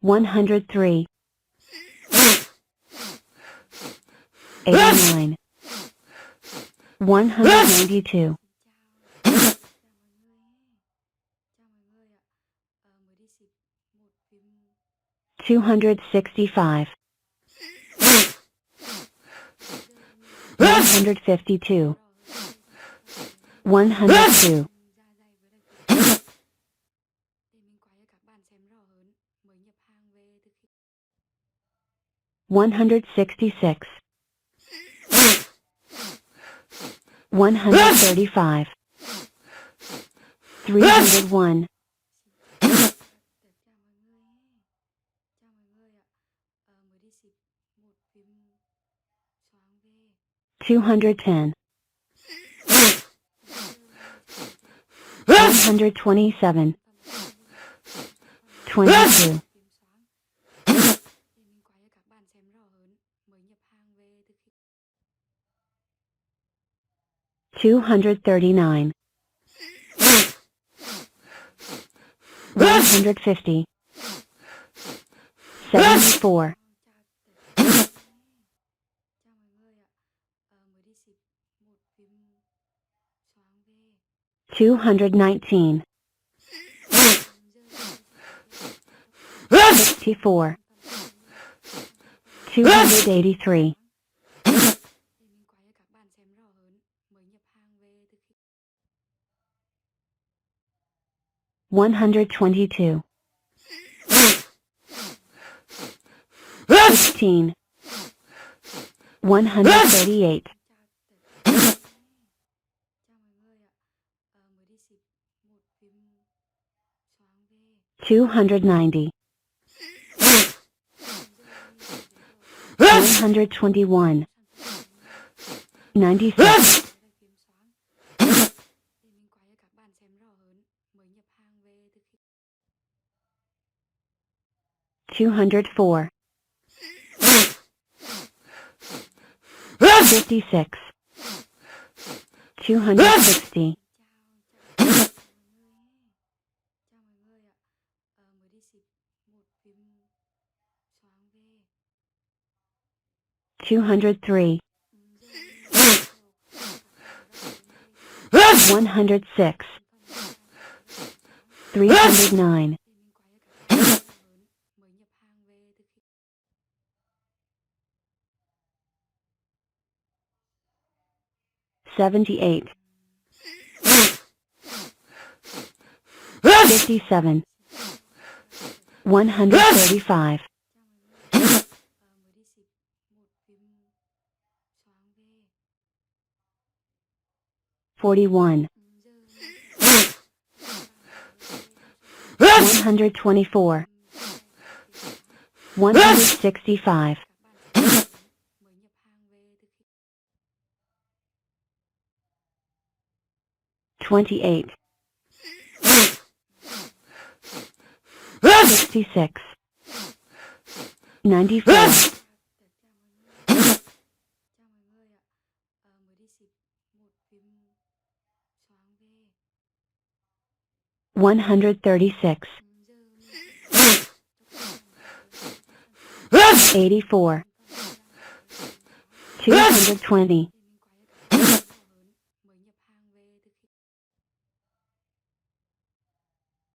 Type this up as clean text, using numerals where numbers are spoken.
103, 89, 192, 265, 152, 102, 166, 135, 301, 210, 127, 22, 239, 150, 74, 219, 64, 283, 122, 16, 138, 290, 121, 96, 204, 56, 260, 203, 106, 309, 78, 57, 135, 41, 124, 165, 28, 66, 94, 136, 84, 220,